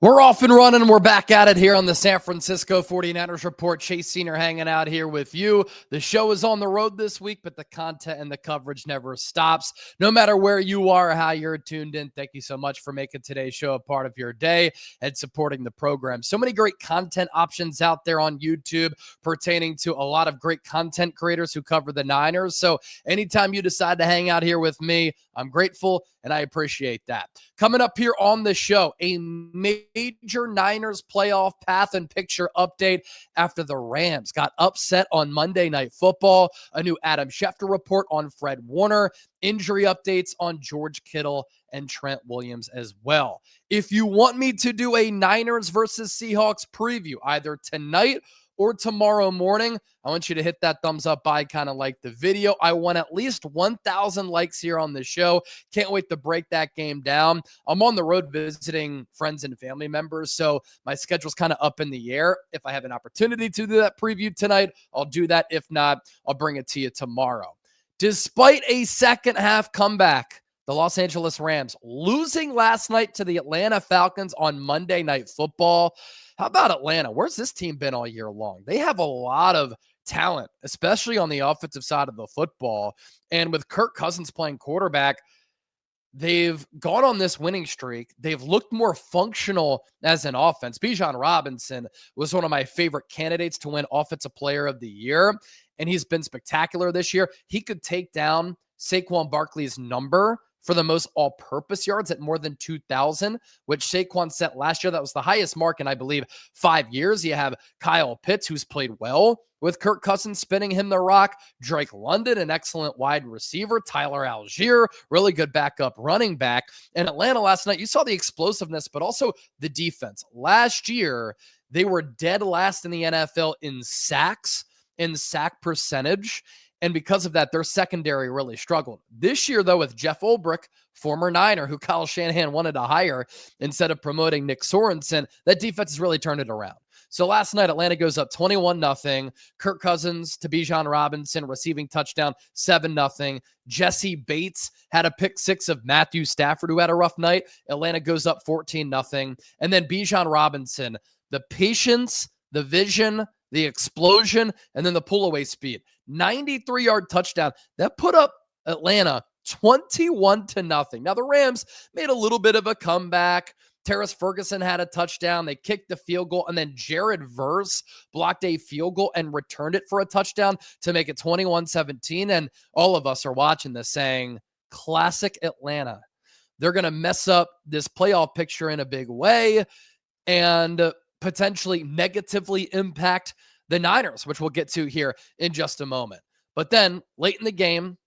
We're off and running. We're back at it here on the San Francisco 49ers Report. Chase Senior hanging out here with you. The show is on the road this week, but the content and the coverage never stops. No matter where you are or how you're tuned in, thank you so much for making today's show a part of your day and supporting the program. So many great content options out there on YouTube pertaining to a lot of great content creators who cover the Niners. So anytime you decide to hang out here with me, I'm grateful and I appreciate that. Coming up here on the show, a major Niners playoff path and picture update after the Rams got upset on Monday Night Football, a new Adam Schefter report on Fred Warner, injury updates on George Kittle and Trent Williams as well. If you want me to do a Niners versus Seahawks preview either tonight or tomorrow morning, I want you to hit that thumbs up by kind of like the video. I want at least 1,000 likes here on the show. Can't wait to break that game down. I'm on the road visiting friends and family members, so my schedule's kind of up in the air. If I have an opportunity to do that preview tonight, I'll do that. If not, I'll bring it to you tomorrow. Despite a second half comeback, the Los Angeles Rams losing last night to the Atlanta Falcons on Monday Night Football. How about Atlanta? Where's this team been all year long? They have a lot of talent, especially on the offensive side of the football. And with Kirk Cousins playing quarterback, they've gone on this winning streak. They've looked more functional as an offense. Bijan Robinson was one of my favorite candidates to win Offensive Player of the Year, and he's been spectacular this year. He could take down Saquon Barkley's number for the most all-purpose yards at more than 2,000, which Saquon set last year. That was the highest mark in, I believe, 5 years. You have Kyle Pitts, who's played well with Kirk Cousins spinning him the rock. Drake London, an excellent wide receiver. Tyler Algier, really good backup running back. And Atlanta last night, you saw the explosiveness, but also the defense. Last year, they were dead last in the NFL in sacks, in sack percentage. And because of that, their secondary really struggled. This year, though, with Jeff Ulbrich, former Niner, who Kyle Shanahan wanted to hire instead of promoting Nick Sorensen, that defense has really turned it around. So last night, Atlanta goes up 21-0. Kirk Cousins to Bijan Robinson, receiving touchdown, 7-0. Jessie Bates had a pick six of Matthew Stafford, who had a rough night. Atlanta goes up 14-0. And then Bijan Robinson, the patience, the vision, the explosion, and then the pull-away speed. 93-yard touchdown. That put up Atlanta 21-0. Now, the Rams made a little bit of a comeback. Terrace Ferguson had a touchdown. They kicked the field goal, and then Jared Verse blocked a field goal and returned it for a touchdown to make it 21-17. And all of us are watching this saying, classic Atlanta. They're going to mess up this playoff picture in a big way and potentially negatively impact the Niners, which we'll get to here in just a moment. But then late in the game,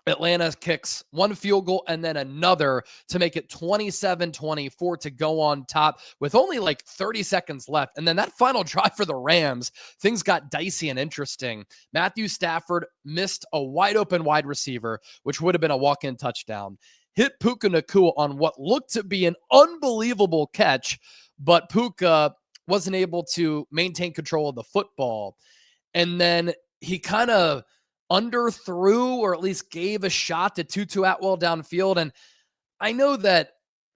Atlanta kicks one field goal and then another to make it 27-24 to go on top with only like 30 seconds left. And then that final drive for the Rams, things got dicey and interesting. Matthew Stafford missed a wide open wide receiver, which would have been a walk-in touchdown. Hit Puka Nacua on what looked to be an unbelievable catch, but Puka wasn't able to maintain control of the football. And then he kind of underthrew or at least gave a shot to Tutu Atwell downfield. And I know that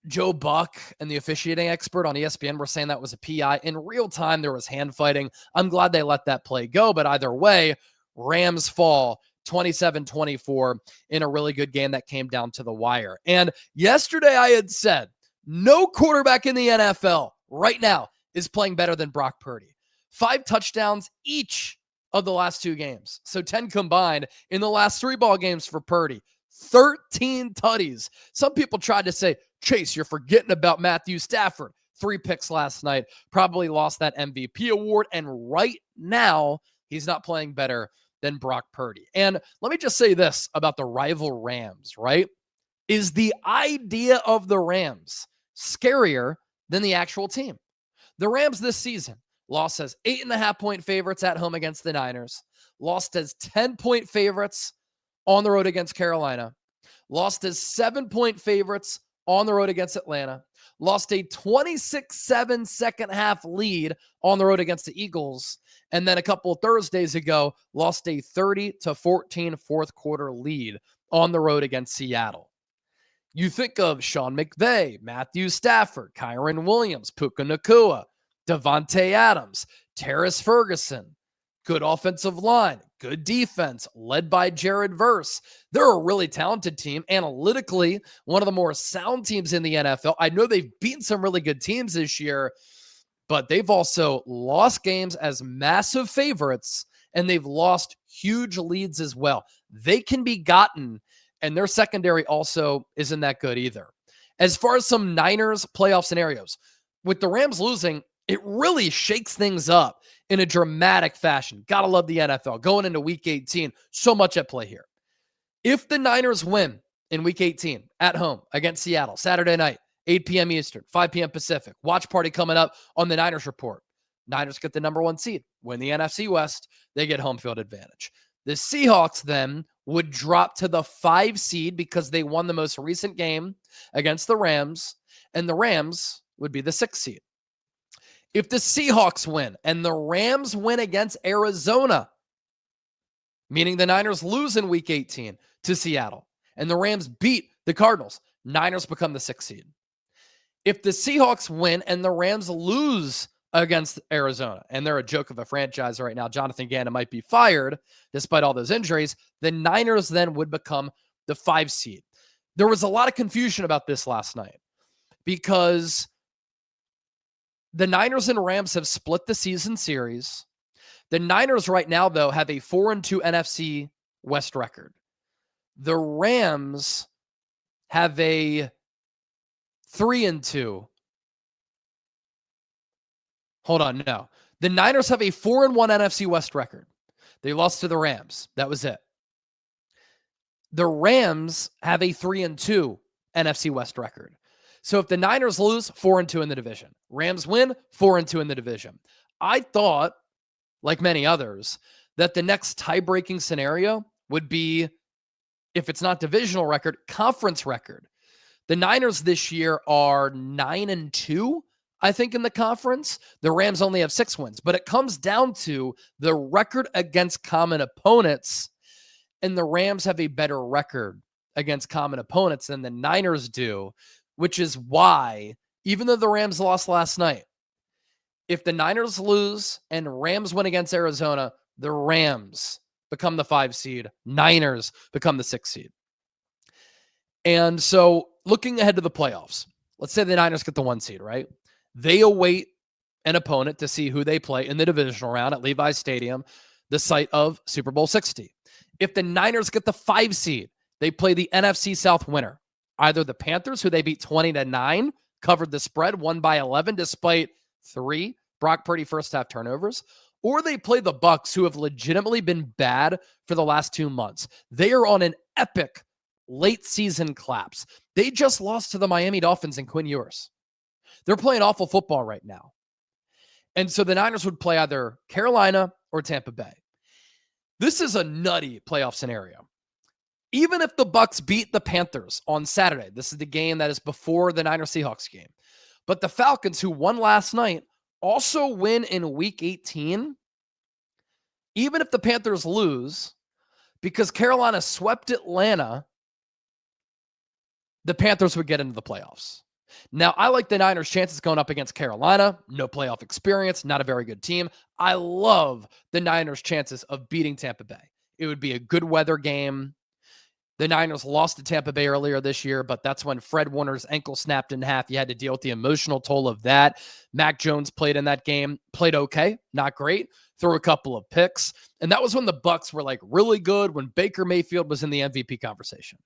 Joe Buck and the officiating expert on ESPN were saying that was a PI. In real time, there was hand fighting. I'm glad they let that play go. But either way, Rams fall 27-24 in a really good game that came down to the wire. And yesterday I had said, no quarterback in the NFL right now is playing better than Brock Purdy. 5 touchdowns each of the last 2 games. So 10 combined in the last 3 ball games for Purdy. 13 tutties. Some people tried to say, Chase, you're forgetting about Matthew Stafford. 3 picks last night. Probably lost that MVP award. And right now, he's not playing better than Brock Purdy. And let me just say this about the rival Rams, right? Is the idea of the Rams scarier than the actual team? The Rams this season lost as 8.5-point favorites at home against the Niners, lost as 10-point favorites on the road against Carolina, lost as 7-point favorites on the road against Atlanta, lost a 26-7 second half lead on the road against the Eagles, and then a couple of Thursdays ago, lost a 30-14 fourth quarter lead on the road against Seattle. You think of Sean McVay, Matthew Stafford, Kyron Williams, Puka Nacua, Devontae Adams, Terrace Ferguson, good offensive line, good defense, led by Jared Verse. They're a really talented team. Analytically, one of the more sound teams in the NFL. I know they've beaten some really good teams this year, but they've also lost games as massive favorites, and they've lost huge leads as well. They can be gotten, and their secondary also isn't that good either. As far as some Niners playoff scenarios, with the Rams losing, it really shakes things up in a dramatic fashion. Gotta love the NFL. Going into Week 18, so much at play here. If the Niners win in Week 18 at home against Seattle, Saturday night, 8 p.m. Eastern, 5 p.m. Pacific, watch party coming up on the Niners Report. Niners get the number 1 seed, win the NFC West, they get home field advantage. The Seahawks then would drop to the 5 seed because they won the most recent game against the Rams, and the Rams would be the 6 seed. If the Seahawks win and the Rams win against Arizona, meaning the Niners lose in Week 18 to Seattle, and the Rams beat the Cardinals, Niners become the 6 seed. If the Seahawks win and the Rams lose against Arizona, and they're a joke of a franchise right now, Jonathan Gannon might be fired despite all those injuries, the Niners then would become the 5 seed. There was a lot of confusion about this last night because the Niners and Rams have split the season series. The Niners right now, though, have a 4-2 NFC West record. The Rams have a 3-2. Hold on, no. The Niners have a 4-1 NFC West record. They lost to the Rams. That was it. The Rams have a 3-2 NFC West record. So if the Niners lose, 4-2 in the division. Rams win, 4-2 in the division. I thought, like many others, that the next tie-breaking scenario would be, if it's not divisional record, conference record. The Niners this year are 9-2, I think, in the conference. The Rams only have 6 wins, but it comes down to the record against common opponents, and the Rams have a better record against common opponents than the Niners do, which is why, even though the Rams lost last night, if the Niners lose and Rams win against Arizona, the Rams become the 5 seed, Niners become the 6 seed. And so looking ahead to the playoffs, let's say the Niners get the 1 seed, right? They await an opponent to see who they play in the divisional round at Levi's Stadium, the site of Super Bowl 60. If the Niners get the 5 seed, they play the NFC South winner, either the Panthers, who they beat 20-9, covered the spread, won by 11 despite 3 Brock Purdy first half turnovers, or they play the Bucs, who have legitimately been bad for the last 2 months. They are on an epic late season collapse. They just lost to the Miami Dolphins and Quinn Ewers. They're playing awful football right now. And so the Niners would play either Carolina or Tampa Bay. This is a nutty playoff scenario. Even if the Bucs beat the Panthers on Saturday, this is the game that is before the Niners-Seahawks game, but the Falcons, who won last night, also win in Week 18, even if the Panthers lose, because Carolina swept Atlanta, the Panthers would get into the playoffs. Now, I like the Niners' chances going up against Carolina. No playoff experience, not a very good team. I love the Niners' chances of beating Tampa Bay. It would be a good weather game. The Niners lost to Tampa Bay earlier this year, but that's when Fred Warner's ankle snapped in half. You had to deal with the emotional toll of that. Mac Jones played in that game, played okay, not great, threw a couple of picks. And that was when the Bucs were like really good, when Baker Mayfield was in the MVP conversation.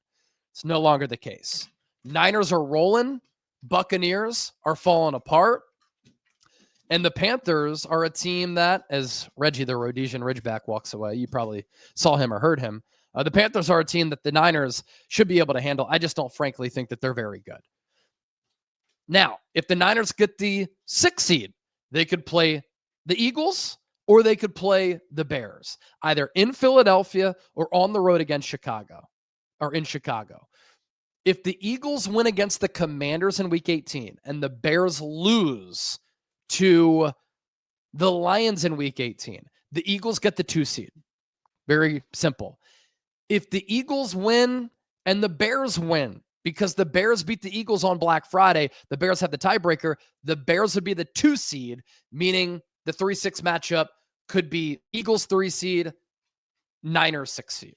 It's no longer the case. Niners are rolling. Buccaneers are falling apart. And the Panthers are a team that, as Reggie the Rhodesian Ridgeback walks away, you probably saw him or heard him. The Panthers are a team that the Niners should be able to handle. I just don't frankly think that they're very good. Now, if the Niners get the 6 seed, they could play the Eagles or they could play the Bears, either in Philadelphia or on the road against Chicago or in Chicago. If the Eagles win against the Commanders in Week 18 and the Bears lose to the Lions in Week 18, the Eagles get the 2 seed. Very simple. If the Eagles win and the Bears win because the Bears beat the Eagles on Black Friday. The Bears have the tiebreaker. The Bears would be the 2 seed, meaning the 3-6 matchup could be Eagles 3 seed, Niners 6 seed.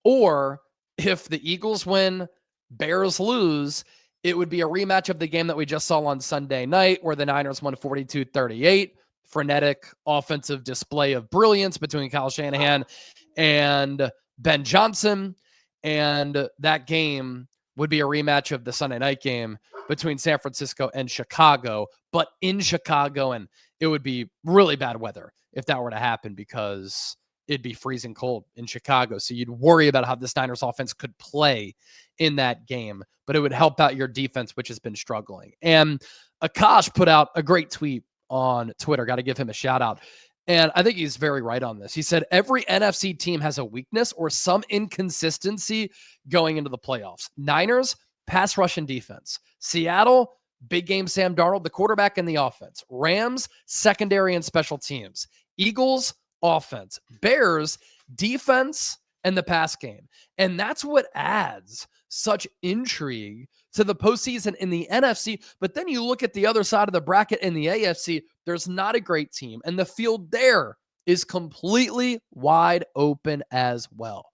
Or if the Eagles win, Bears lose, it would be a rematch of the game that we just saw on Sunday night where the Niners won 42-38. Frenetic offensive display of brilliance between Kyle Shanahan and Ben Johnson. And that game would be a rematch of the Sunday night game between San Francisco and Chicago, but in Chicago. And it would be really bad weather if that were to happen because it'd be freezing cold in Chicago. So you'd worry about how this Niners offense could play in that game, but it would help out your defense, which has been struggling. And Akash put out a great tweet on Twitter. Got to give him a shout out. And I think he's very right on this. He said, every NFC team has a weakness or some inconsistency going into the playoffs. Niners, pass rush and defense. Seattle, big game Sam Darnold, the quarterback and the offense. Rams, secondary and special teams. Eagles, offense. Bears, defense and the pass game. And that's what adds such intrigue to the postseason in the NFC. But then you look at the other side of the bracket in the AFC, there's not a great team. And the field there is completely wide open as well.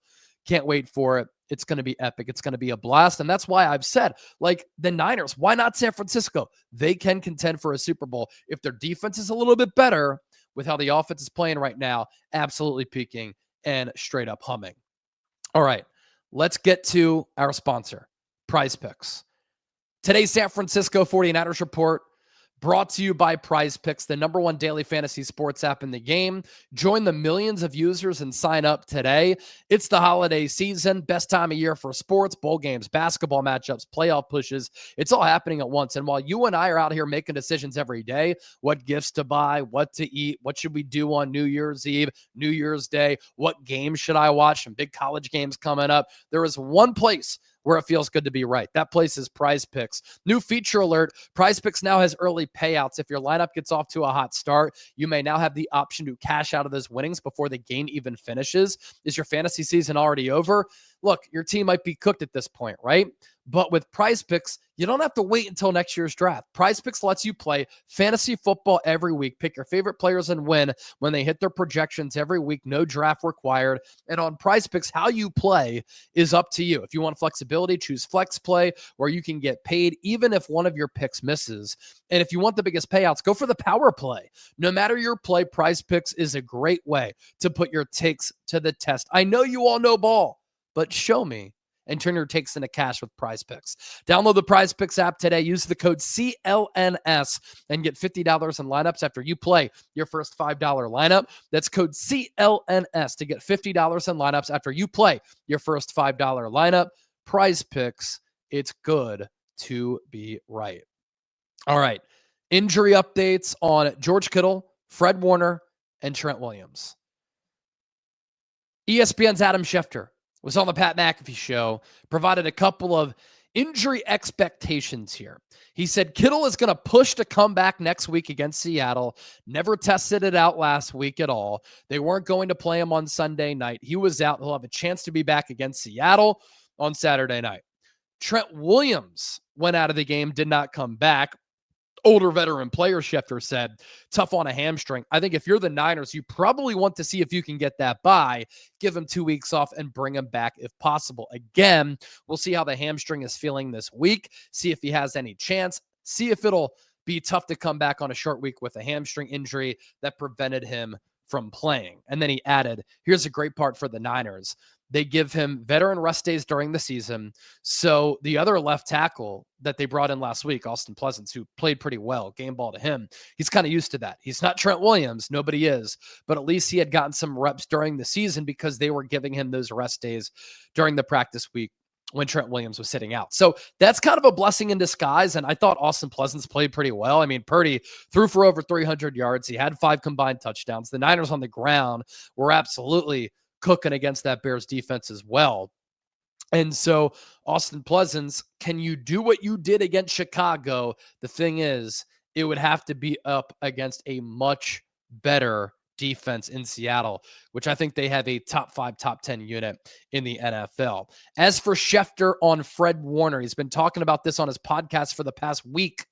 Can't wait for it. It's going to be epic. It's going to be a blast. And that's why I've said, like, the Niners, why not San Francisco? They can contend for a Super Bowl. If their defense is a little bit better with how the offense is playing right now, absolutely peaking and straight up humming. All right, let's get to our sponsor, Prize Picks. Today's San Francisco 49ers report brought to you by Prize Picks, the #1 daily fantasy sports app in the game. Join the millions of users and sign up today. It's the holiday season, best time of year for sports, bowl games, basketball matchups, playoff pushes. It's all happening at once. And while you and I are out here making decisions every day, what gifts to buy, what to eat, what should we do on New Year's Eve, New Year's Day, what games should I watch, some big college games coming up, there is one place where it feels good to be right. That place is Prize Picks. New feature alert. Prize Picks now has early payouts. If your lineup gets off to a hot start, you may now have the option to cash out of those winnings before the game even finishes. Is your fantasy season already over? Look, your team might be cooked at this point, right? But with Prize Picks, you don't have to wait until next year's draft. Prize Picks lets you play fantasy football every week. Pick your favorite players and win when they hit their projections every week. No draft required. And on Prize Picks, how you play is up to you. If you want flexibility, choose Flex Play, where you can get paid even if one of your picks misses. And if you want the biggest payouts, go for the power play. No matter your play, Prize Picks is a great way to put your takes to the test. I know you all know ball, but show me and turn your takes into cash with Prize Picks. Download the Prize Picks app today. Use the code CLNS and get $50 in lineups after you play your first $5 lineup. That's code CLNS to get $50 in lineups after you play your first $5 lineup. Prize Picks, it's good to be right. All right, injury updates on George Kittle, Fred Warner, and Trent Williams. ESPN's Adam Schefter was on the Pat McAfee show, provided a couple of injury expectations here. He said Kittle is going to push to come back next week against Seattle. Never tested it out last week at all. They weren't going to play him on Sunday night. He was out. He'll have a chance to be back against Seattle on Saturday night. Trent Williams went out of the game, did not come back. Older veteran player, Schefter said, tough on a hamstring. I think if you're the Niners, you probably want to see if you can get that by, give him 2 weeks off and bring him back if possible. Again, we'll see how the hamstring is feeling this week, see if he has any chance, see if it'll be tough to come back on a short week with a hamstring injury that prevented him from playing. And then he added, here's a great part for the Niners. They give him veteran rest days during the season. So the other left tackle that they brought in last week, Austin Pleasants, who played pretty well, game ball to him, he's kind of used to that. He's not Trent Williams. Nobody is. But at least he had gotten some reps during the season because they were giving him those rest days during the practice week when Trent Williams was sitting out. So that's kind of a blessing in disguise. And I thought Austin Pleasants played pretty well. I mean, Purdy threw for over 300 yards. He had 5 combined touchdowns. The Niners on the ground were absolutely cooking against that Bears defense as well. And so Austin Pleasants, can you do what you did against Chicago? The thing is, it would have to be up against a much better defense in Seattle, which I think they have a top 5, top 10 unit in the NFL. As for Schefter on Fred Warner, he's been talking about this on his podcast for the past week.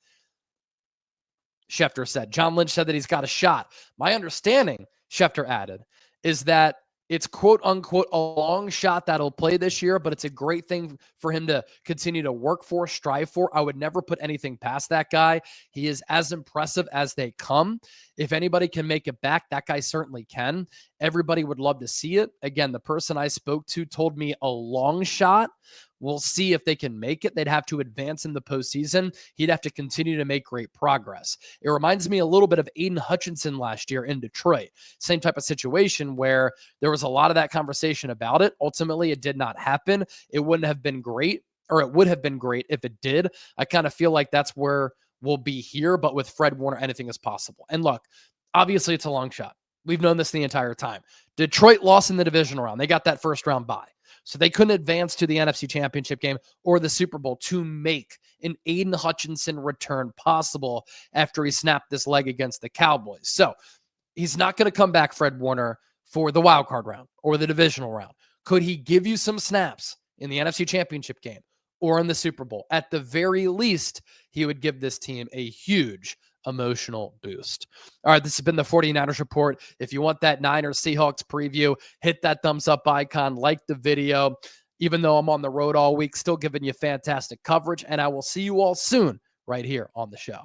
Schefter said, John Lynch said that he's got a shot. My understanding, Schefter added, is that it's quote unquote a long shot that'll play this year, but it's a great thing for him to continue to work for, strive for. I would never put anything past that guy. He is as impressive as they come. If anybody can make it back, that guy certainly can. Everybody would love to see it. Again, the person I spoke to told me a long shot. We'll see if they can make it. They'd have to advance in the postseason. He'd have to continue to make great progress. It reminds me a little bit of Aiden Hutchinson last year in Detroit. Same type of situation where there was a lot of that conversation about it. Ultimately, it did not happen. It wouldn't have been great, or it would have been great if it did. I kind of feel like that's where we'll be here, but with Fred Warner, anything is possible. And look, obviously it's a long shot. We've known this the entire time. Detroit lost in the divisional round. They got that first round bye. So they couldn't advance to the NFC Championship game or the Super Bowl to make an Aiden Hutchinson return possible after he snapped this leg against the Cowboys. So he's not going to come back, Fred Warner, for the wild card round or the divisional round. Could he give you some snaps in the NFC Championship game or in the Super Bowl? At the very least, he would give this team a huge emotional boost. All right, this has been the 49ers Report. If you want that Niners Seahawks preview, hit that thumbs up icon, like the video. Even though I'm on the road all week, still giving you fantastic coverage, and I will see you all soon right here on the show.